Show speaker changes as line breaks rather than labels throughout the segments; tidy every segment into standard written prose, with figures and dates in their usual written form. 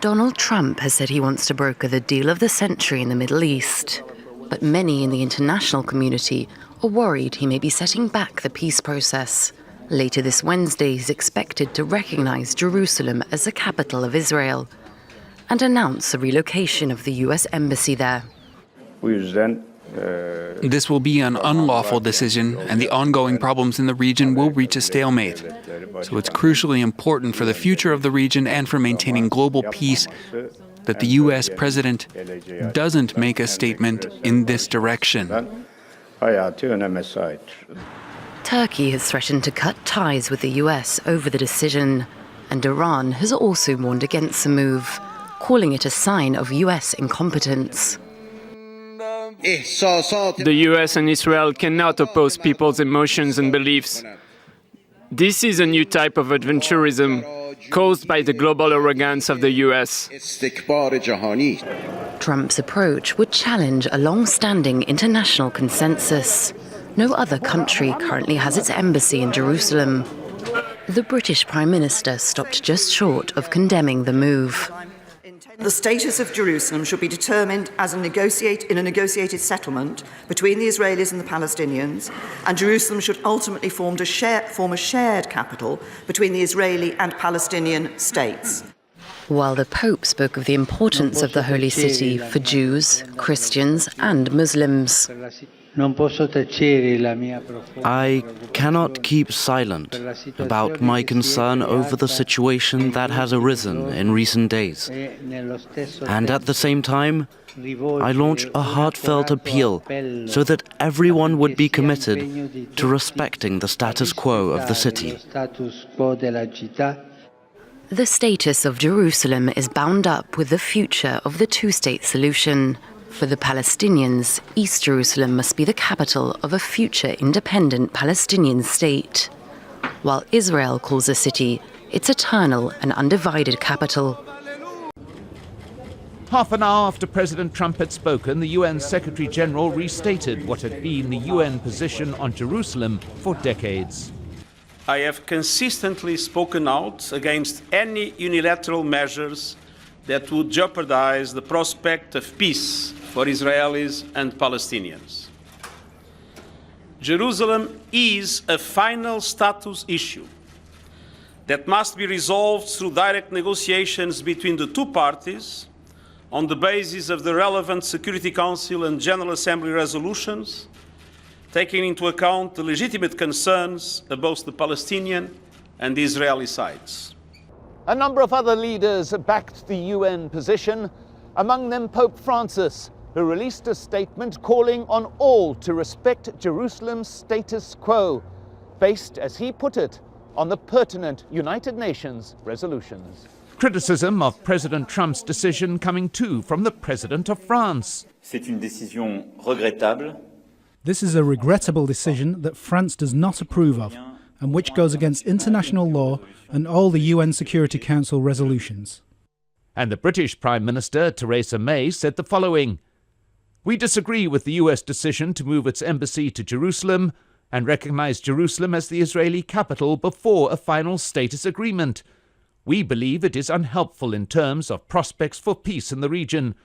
Donald Trump has said he wants to broker the deal of the century in the Middle East. But many in the international community are worried he may be setting back the peace process. Later this Wednesday, he's expected to recognize Jerusalem as the capital of Israel and announce the relocation of the US embassy there.
This will be an unlawful decision, and the ongoing problems in the region will reach a stalemate. So it's crucially important for the future of the region and for maintaining global peace that the US president doesn't make a statement in this direction.
Turkey has threatened to cut ties with the US over the decision, and Iran has also warned against the move, calling it a sign of US incompetence.
The US and Israel cannot oppose people's emotions and beliefs. This is a new type of adventurism caused by the global arrogance of the US.
Trump's approach would challenge a long-standing international consensus. No other country currently has its embassy in Jerusalem. The British Prime Minister stopped just short of condemning the move.
The status of Jerusalem should be determined as in a negotiated settlement between the Israelis and the Palestinians, and Jerusalem should ultimately form a shared capital between the Israeli and Palestinian states.
While the Pope spoke of the importance of the holy city for Jews, Christians and Muslims.
I cannot keep silent about my concern over the situation that has arisen in recent days. And at the same time, I launch a heartfelt appeal so that everyone would be committed to respecting the status quo of the city.
The status of Jerusalem is bound up with the future of the two-state solution. For the Palestinians, East Jerusalem must be the capital of a future independent Palestinian state, while Israel calls the city its eternal and undivided capital.
Half an hour after President Trump had spoken, the UN Secretary-General restated what had been the UN position on Jerusalem for decades.
I have consistently spoken out against any unilateral measures that would jeopardize the prospect of peace for Israelis and Palestinians. Jerusalem is a final status issue that must be resolved through direct negotiations between the two parties on the basis of the relevant Security Council and General Assembly resolutions, taking into account the legitimate concerns of both the Palestinian and the Israeli sides.
A number of other leaders backed the UN position, among them Pope Francis, who released a statement calling on all to respect Jerusalem's status quo, based, as he put it, on the pertinent United Nations resolutions. Criticism of President Trump's decision coming too from the President of France.
C'est une décision regrettable.
This is a regrettable decision that France does not approve of, and which goes against international law and all the UN Security Council resolutions.
And the British Prime Minister, Theresa May, said the following: "We disagree with the US decision to move its embassy to Jerusalem and recognize Jerusalem as the Israeli capital before a final status agreement. We believe it is unhelpful in terms of prospects for peace in the region.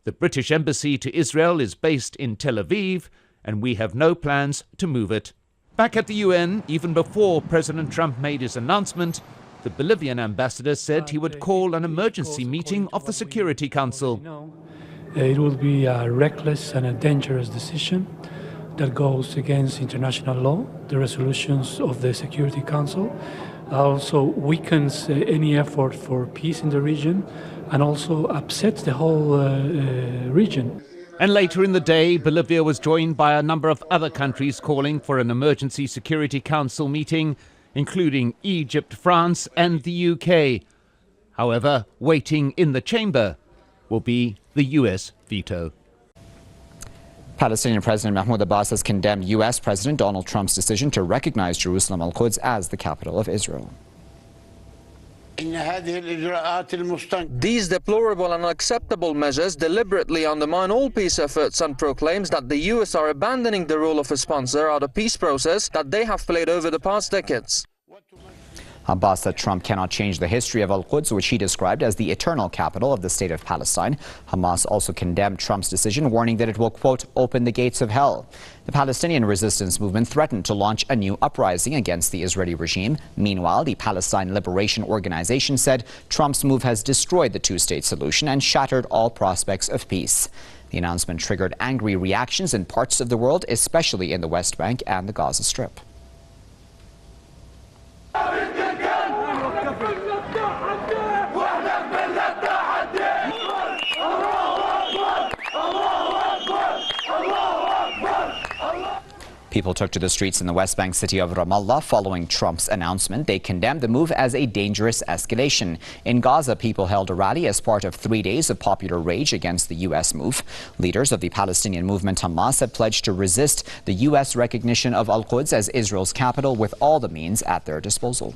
The British embassy to Israel is based in Tel Aviv, and we have no plans to move it." Back at the UN, even before President Trump made his announcement, the Bolivian ambassador said he would call an emergency meeting of the Security Council.
It will be a reckless and a dangerous decision that goes against international law, the resolutions of the Security Council, also weakens any effort for peace in the region, and also upsets the whole region.
And later in the day, Bolivia was joined by a number of other countries calling for an emergency Security Council meeting, including Egypt, France and the UK. However, waiting in the chamber will be the US veto.
Palestinian President Mahmoud Abbas has condemned US President Donald Trump's decision to recognize Jerusalem al-Quds as the capital of Israel.
These deplorable and unacceptable measures deliberately undermine all peace efforts and proclaims that the US are abandoning the role of a sponsor of the peace process that they have played over the past decades.
Abbas said Trump cannot change the history of al-Quds, which he described as the eternal capital of the state of Palestine. Hamas also condemned Trump's decision, warning that it will, quote, open the gates of hell. The Palestinian resistance movement threatened to launch a new uprising against the Israeli regime. Meanwhile, the Palestine Liberation Organization said Trump's move has destroyed the two-state solution and shattered all prospects of peace. The announcement triggered angry reactions in parts of the world, especially in the West Bank and the Gaza Strip. People took to the streets in the West Bank city of Ramallah following Trump's announcement. They condemned the move as a dangerous escalation. In Gaza, people held a rally as part of 3 days of popular rage against the U.S. move. Leaders of the Palestinian movement Hamas had pledged to resist the U.S. recognition of al-Quds as Israel's capital with all the means at their disposal.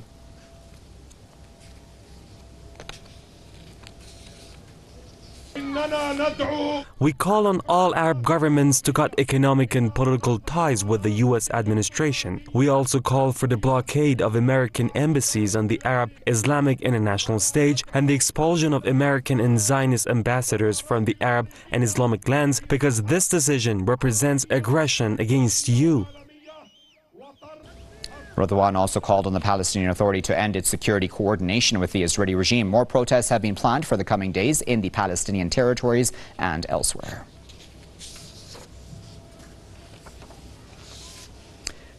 We call on all Arab governments to cut economic and political ties with the U.S. administration. We also call for the blockade of American embassies on the Arab Islamic international stage and the expulsion of American and Zionist ambassadors from the Arab and Islamic lands, because this decision represents aggression against you.
Erdogan also called on the Palestinian Authority to end its security coordination with the Israeli regime. More protests have been planned for the coming days in the Palestinian territories and elsewhere.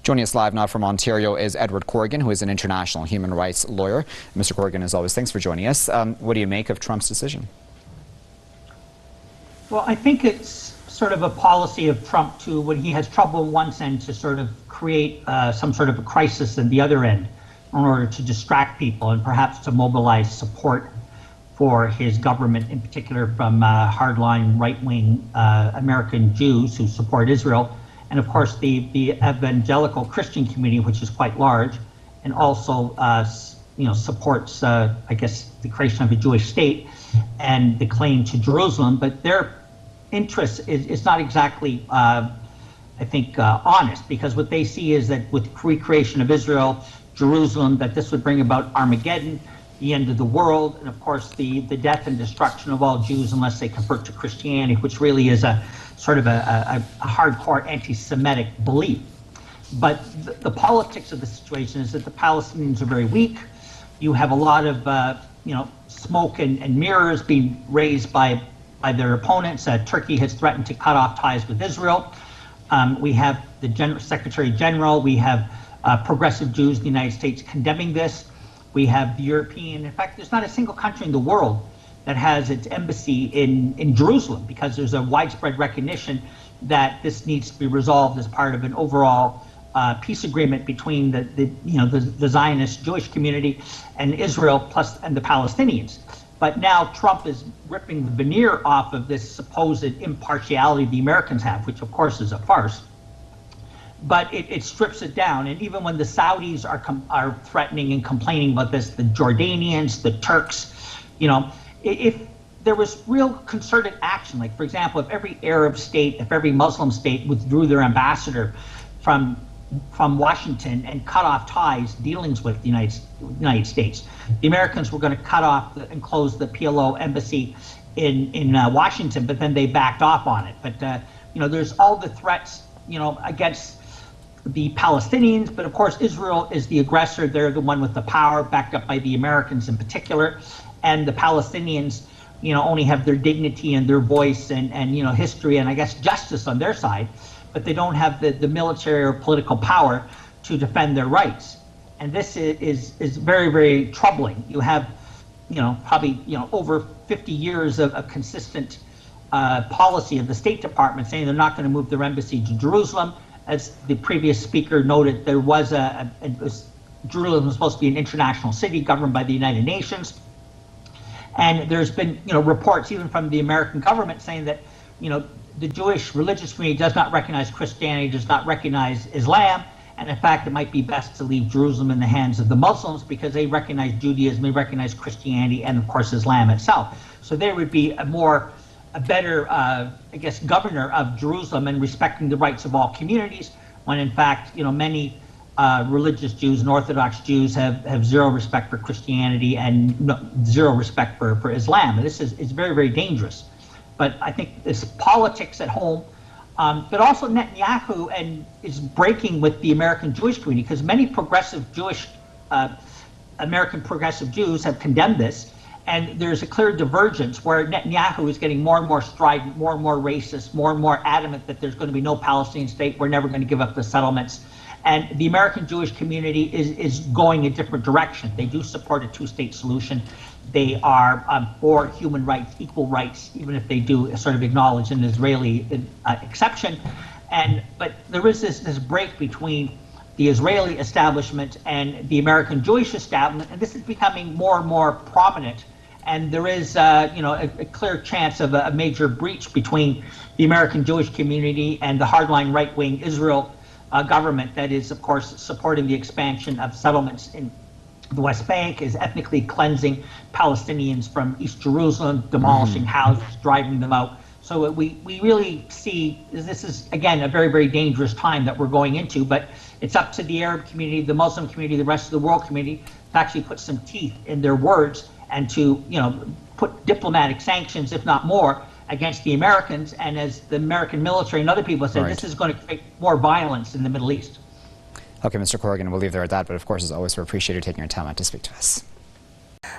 Joining us live now from Ontario is Edward Corrigan, who is an international human rights lawyer. Mr. Corrigan, as always, thanks for joining us. What do you make of Trump's decision?
Well, I think it's sort of a policy of Trump to, when he has trouble in one end, to sort of create some sort of a crisis at the other end in order to distract people and perhaps to mobilize support for his government, in particular from hardline right-wing American Jews who support Israel, and of course the evangelical Christian community, which is quite large, and also supports I guess the creation of a Jewish state and the claim to Jerusalem, but their interest is not exactly I think honest, because what they see is that with recreation of Israel, Jerusalem, that this would bring about Armageddon, the end of the world, and of course the death and destruction of all Jews unless they convert to Christianity, which really is a sort of a hardcore anti-Semitic belief. But the politics of the situation is that the Palestinians are very weak. You have a lot of smoke and mirrors being raised by their opponents. Turkey has threatened to cut off ties with Israel. We have the Secretary General, we have progressive Jews in the United States condemning this. We have the European, in fact, there's not a single country in the world that has its embassy in Jerusalem, because there's a widespread recognition that this needs to be resolved as part of an overall peace agreement between the Zionist Jewish community and Israel and the Palestinians. But now Trump is ripping the veneer off of this supposed impartiality the Americans have, which of course is a farce. But it strips it down. And even when the Saudis are threatening and complaining about this, the Jordanians, the Turks, if there was real concerted action, like for example, if every Arab state, if every Muslim state withdrew their ambassador from Washington and cut off ties, dealings with the United States. The Americans were going to cut off and close the PLO embassy in Washington, but then they backed off on it. But there's all the threats against the Palestinians, but of course Israel is the aggressor. They're the one with the power, backed up by the Americans in particular, and the Palestinians only have their dignity and their voice and history and I guess justice on their side, but they don't have the military or political power to defend their rights. And this is very, very troubling. You have, probably, over 50 years of consistent policy of the State Department saying they're not going to move their embassy to Jerusalem. As the previous speaker noted, there was Jerusalem was supposed to be an international city governed by the United Nations. And there's been, reports even from the American government saying that, the Jewish religious community does not recognize Christianity, does not recognize Islam, and in fact, it might be best to leave Jerusalem in the hands of the Muslims because they recognize Judaism, they recognize Christianity, and of course Islam itself. So there would be a better, I guess, governor of Jerusalem and respecting the rights of all communities, when in fact, many religious Jews and Orthodox Jews have zero respect for Christianity and zero respect for Islam. And this is very, very dangerous. But I think this politics at home, but also Netanyahu is breaking with the American Jewish community, because many progressive American progressive Jews have condemned this. And there's a clear divergence where Netanyahu is getting more and more strident, more and more racist, more and more adamant that there's going to be no Palestinian state. We're never going to give up the settlements. And the American Jewish community is going a different direction. They do support a two-state solution. They are for human rights, equal rights, even if they do sort of acknowledge an Israeli exception. But there is this break between the Israeli establishment and the American Jewish establishment, and this is becoming more and more prominent. And there is, a clear chance of a major breach between the American Jewish community and the hardline right-wing Israel government that is, of course, supporting the expansion of settlements in the West Bank, is ethnically cleansing Palestinians from East Jerusalem, demolishing houses, driving them out. So we really see this is, again, a very, very dangerous time that we're going into. But it's up to the Arab community, the Muslim community, the rest of the world community to actually put some teeth in their words and to, put diplomatic sanctions, if not more, against the Americans. And as the American military and other people have said, this is going to create more violence in the Middle East.
Okay, Mr. Corrigan, we'll leave there at that. But of course, as always, we appreciate you taking your time out to speak to us.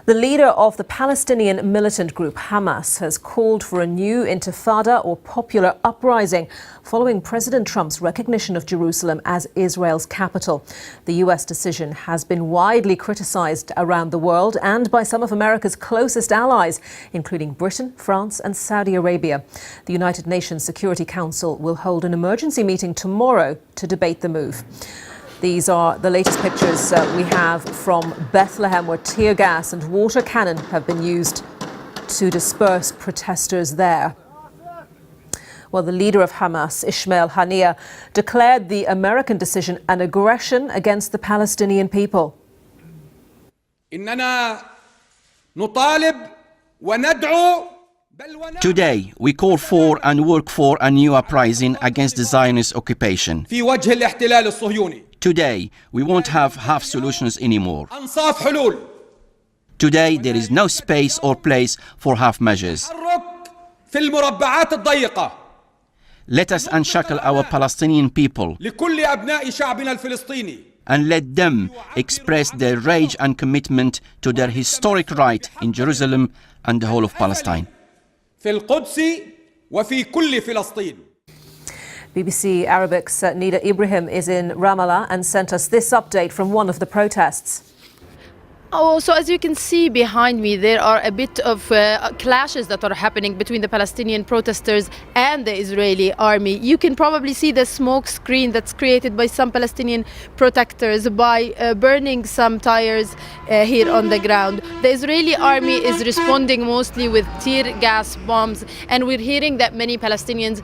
The leader of the Palestinian militant group Hamas has called for a new intifada or popular uprising following President Trump's recognition of Jerusalem as Israel's capital. The US decision has been widely criticized around the world and by some of America's closest allies, including Britain, France and Saudi Arabia. The United Nations Security Council will hold an emergency meeting tomorrow to debate the move. These are the latest pictures we have from Bethlehem, where tear gas and water cannon have been used to disperse protesters there. Well, the leader of Hamas, Ismail Haniya, declared the American decision an aggression against the Palestinian people.
Today, we call for and work for a new uprising against the Zionist occupation. Today, we won't have half solutions anymore. Today, there is no space or place for half measures. Let us unshackle our Palestinian people and let them express their rage and commitment to their historic right in Jerusalem and the whole of Palestine.
BBC Arabic's Nida Ibrahim is in Ramallah and sent us this update from one of the protests.
So as you can see behind me, there are a bit of clashes that are happening between the Palestinian protesters and the Israeli army. You can probably see the smoke screen that's created by some Palestinian protesters by burning some tires here on the ground. The Israeli army is responding mostly with tear gas bombs, and we're hearing that many Palestinians,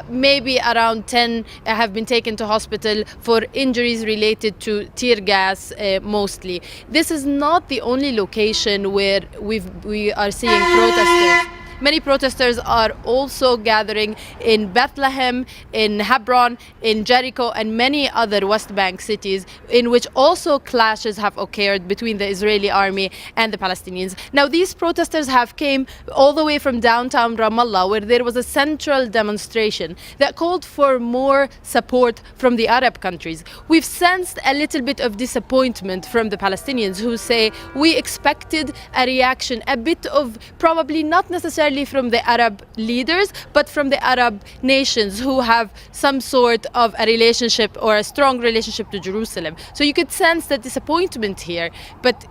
maybe around 10, have been taken to hospital for injuries related to tear gas mostly. This is not the only location where we are seeing protesters. Many protesters are also gathering in Bethlehem, in Hebron, in Jericho, and many other West Bank cities in which also clashes have occurred between the Israeli army and the Palestinians. Now, these protesters have came all the way from downtown Ramallah, where there was a central demonstration that called for more support from the Arab countries. We've sensed a little bit of disappointment from the Palestinians, who say we expected a reaction, a bit of probably not necessarily from the Arab leaders, but from the Arab nations who have some sort of a relationship or a strong relationship to Jerusalem. So you could sense the disappointment here. But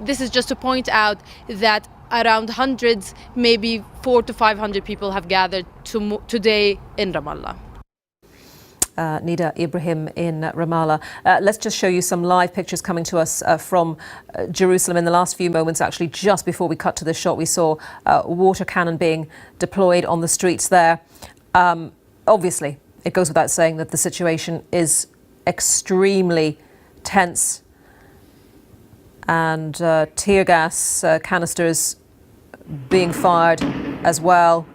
this is just to point out that around hundreds, maybe 400 to 500 people have gathered today in Ramallah.
Nida Ibrahim in Ramallah. Let's just show you some live pictures coming to us from Jerusalem in the last few moments. Actually, just before we cut to this shot, we saw water cannon being deployed on the streets there. Obviously, it goes without saying that the situation is extremely tense, and tear gas canisters being fired as well.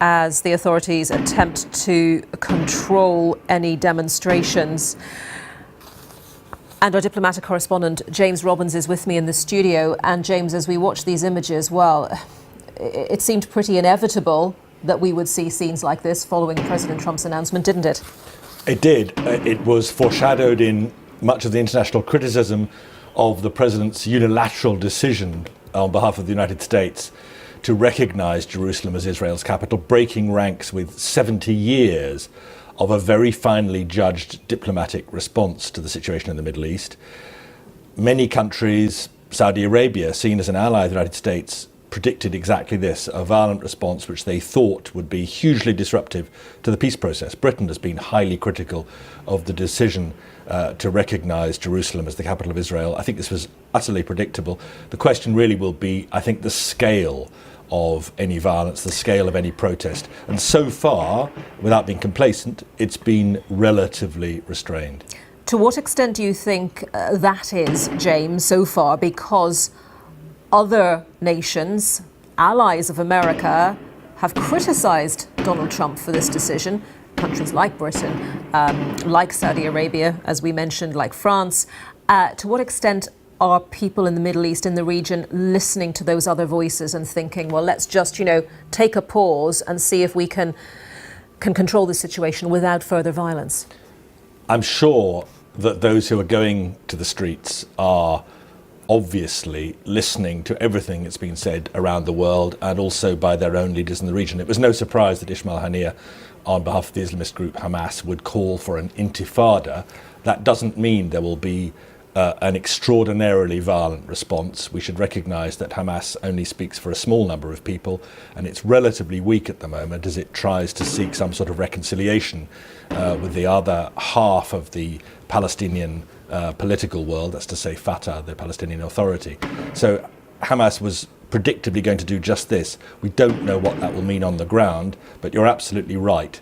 as the authorities attempt to control any demonstrations. And our diplomatic correspondent, James Robbins, is with me in the studio. And James, as we watch these images, well, it seemed pretty inevitable that we would see scenes like this following President Trump's announcement, didn't it?
It did. It was foreshadowed in much of the international criticism of the president's unilateral decision on behalf of the United States to recognize Jerusalem as Israel's capital, breaking ranks with 70 years of a very finely judged diplomatic response to the situation in the Middle East. Many countries, Saudi Arabia, seen as an ally of the United States, predicted exactly this, a violent response which they thought would be hugely disruptive to the peace process. Britain has been highly critical of the decision to recognize Jerusalem as the capital of Israel. I think this was utterly predictable. The question really will be, I think, the scale of any violence, the scale of any protest. And so far, without being complacent, it's been relatively restrained.
To what extent do you think that is, James, so far? Because other nations, allies of America, have criticized Donald Trump for this decision. Countries like Britain, like Saudi Arabia, as we mentioned, like France. To what extent are people in the Middle East, in the region, listening to those other voices and thinking, well, let's just, take a pause and see if we can control the situation without further violence?
I'm sure that those who are going to the streets are obviously listening to everything that's been said around the world and also by their own leaders in the region. It was no surprise that Ismail Haniya, on behalf of the Islamist group Hamas, would call for an intifada. That doesn't mean there will be an extraordinarily violent response. We should recognise that Hamas only speaks for a small number of people, and it's relatively weak at the moment as it tries to seek some sort of reconciliation with the other half of the Palestinian political world, that's to say Fatah, the Palestinian Authority. So Hamas was predictably going to do just this. We don't know what that will mean on the ground, but you're absolutely right.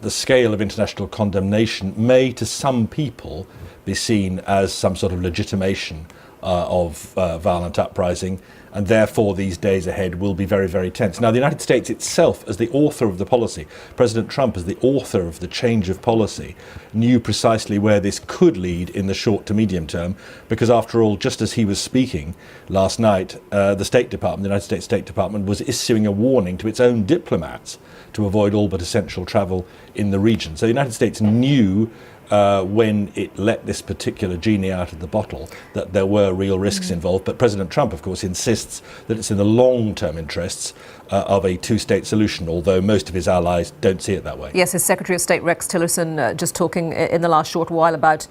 The scale of international condemnation may, to some people, be seen as some sort of legitimation of violent uprising, and therefore these days ahead will be very, very tense. Now, the United States itself, as the author of the policy, President Trump, as the author of the change of policy, knew precisely where this could lead in the short to medium term, because after all, just as he was speaking last night, the State Department, the United States State Department, was issuing a warning to its own diplomats to avoid all but essential travel in the region. So the United States knew when it let this particular genie out of the bottle that there were real risks involved. But President Trump, of course, insists that it's in the long-term interests of a two-state solution, although most of his allies don't see it that way.
Yes, his Secretary of State Rex Tillerson just talking in the last short while about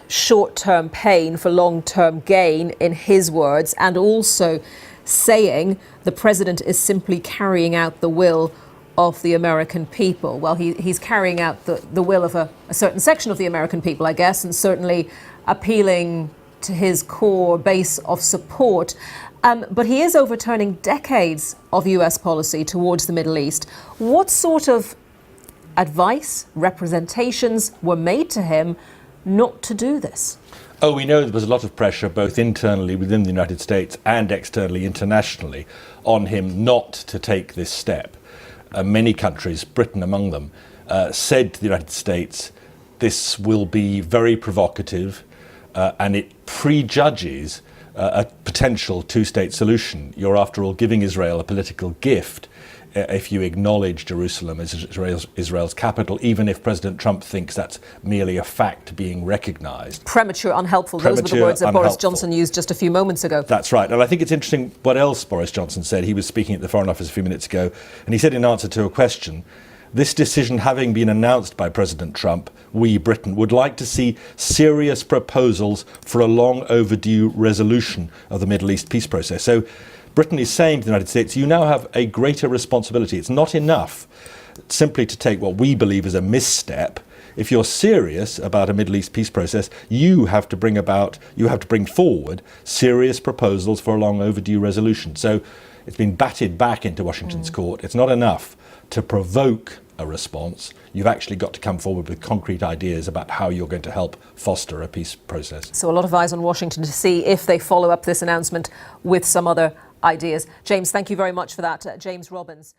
short-term pain for long-term gain, in his words, and also saying the president is simply carrying out the will of the American people. Well, he's carrying out the will of a certain section of the American people, I guess, and certainly appealing to his core base of support. But he is overturning decades of US policy towards the Middle East. What sort of advice, representations were made to him not to do this?
Oh, we know there was a lot of pressure, both internally within the United States and externally, internationally, on him not to take this step. Many countries, Britain among them, said to the United States, this will be very provocative and it prejudges a potential two-state solution. You're, after all, giving Israel a political gift if you acknowledge Jerusalem as Israel's capital, even if President Trump thinks that's merely a fact being recognised.
Premature, unhelpful. Those were the words that Boris Johnson used just a few moments ago.
That's right. And I think it's interesting what else Boris Johnson said. He was speaking at the Foreign Office a few minutes ago, and he said in answer to a question, this decision having been announced by President Trump, we, Britain, would like to see serious proposals for a long overdue resolution of the Middle East peace process. So Britain is saying to the United States, you now have a greater responsibility. It's not enough simply to take what we believe is a misstep. If you're serious about a Middle East peace process, you have to bring forward serious proposals for a long overdue resolution. So it's been batted back into Washington's court. It's not enough to provoke a response. You've actually got to come forward with concrete ideas about how you're going to help foster a peace process.
So a lot of eyes on Washington to see if they follow up this announcement with some other ideas. James, thank you very much for that. James Robbins.